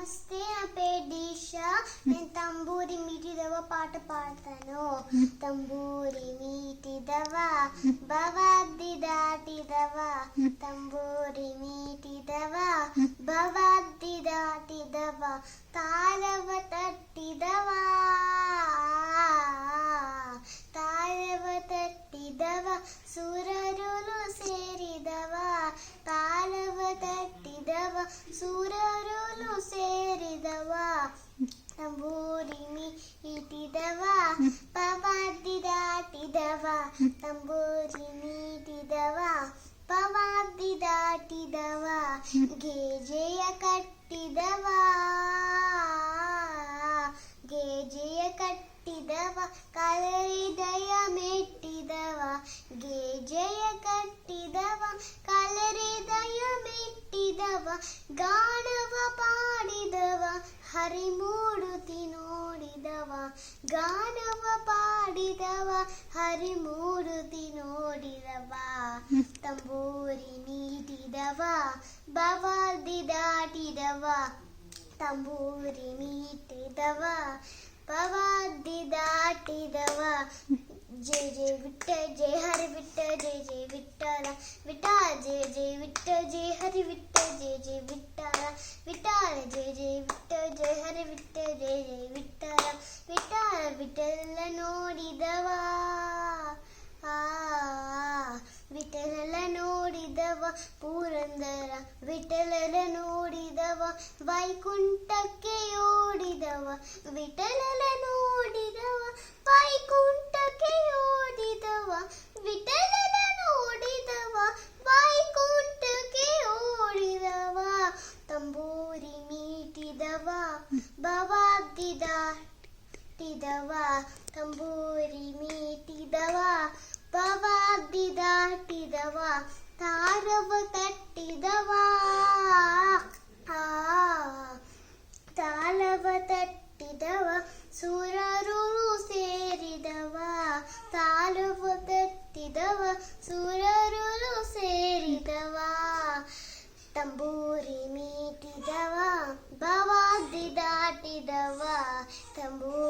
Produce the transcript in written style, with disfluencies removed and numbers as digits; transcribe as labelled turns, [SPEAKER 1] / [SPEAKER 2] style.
[SPEAKER 1] ನಮಸ್ತೆ ಪೇಡಿಶಾ నేను ತಂಬೂರಿ ಮೀಟಿದವ ಪಾಠ ಪಾಡ್ತಾನೋ ತಂಬೂರಿ ಮೀಟಿದವ ಭವಾದಿ ದಾಟಿದವ ತಂಬೂರಿ ಮೀಟಿದವ ಭವಾದಿ ದಾಟಿದವ ತಾಳವ ತಟ್ಟಿದವ ತಾಳವ ತಟ್ಟಿದವ ಸುರರುಳು ಸೇರಿದವ ತಾಳವ ತಟ್ಟಿದವ ಸುರರುಳು ಸೇರಿದವ ತಂಬೂರಿ ಮೀಟಿದವ ಭವಾದಿ ದಾಟಿದವ ತಂಬೂರಿ ಮೀಟಿದವ ಭವಾದಿ ದಾಟಿದವ ಗೆಜೆಯ ಕಟ್ಟಿದವ ಗೆಜೆಯ ಕಟ್ಟಿದವ ಕಲರಿದಯ ಮೆಟ್ಟಿದವ ಗೆಜೆಯ ಕಟ್ಟಿದವ ಕಲರಿದಯ ಮೆಟ್ಟಿದವ ಗಾನವ ಪಾಡಿದವ ಹರಿಮೂಡುತಿ ನೋಡಿದವ ಗಾನವ ಪಾಡಿದವ ಹರಿಮೂಡುತಿ ನೋಡಿದವ ತಂಬೂರಿ ಮೀಟಿದವ ಭವಾದಿ ದಾಟಿದವ ತಂಬೂರಿ ಮೀಟಿದವ ಭವಾದಿ ದಾಟಿದವ ಜಯ ಜಯ ವಿಟ್ಟ ಜಯ ಹರಿ ವಿಟ್ಟ ಜಯ ಜಯ ವಿಠಲ ವಿಠಲ ಜಯ ಜಯ ವಿಟ್ಟ ಜಯ ಹರಿ ವಿಟ್ಟ ಜಯ ಜಯ ವಿಠಲ ವಿಠಲ ಜಯ ಜಯ ವಿಟ್ಟ ಜಯ ಹರಿ ವಿಟ್ಟ ಜಯ ಜಯ ವಿಠಲ ವಿಠಲ ವಿಠಲ ನೋಡಿದವ ವಿಠಲ ನೋಡಿದವ ಪುರಂದರ ವಿಠಲ ನೋಡಿದವ ವೈಕುಂಠಕ್ಕೆ ಓಡಿದವ ವಿಠಲ ನೋಡಿದವ ವೈಕುಂಠಕ್ಕೆ ಓಡಿದವ ವಿಠಲ ನೋಡಿದವ ವೈಕುಂಠಕ್ಕೆ ಓಡಿದವ ತಂಬೂರಿ ಮೀಟಿದವ ಭವಾದಿ ದಾಟಿದವ ತಂಬೂರಿ ಮೀಟಿದವ ಭವಾದಿ ದಾಟಿದವ ತಾರವ ತಟ್ಟಿದವ ತಾಳವ ತಟ್ಟಿದವ ಸುರರುಳು ಸೇರಿದವ ತಾಳವ ತಟ್ಟಿದವ ಸುರರುಳು ಸೇರಿದವ ತಂಬೂರಿ ಮೀಟಿದವ ಭವಾದಿ ದಾಟಿದವ ತಂಬೂರಿ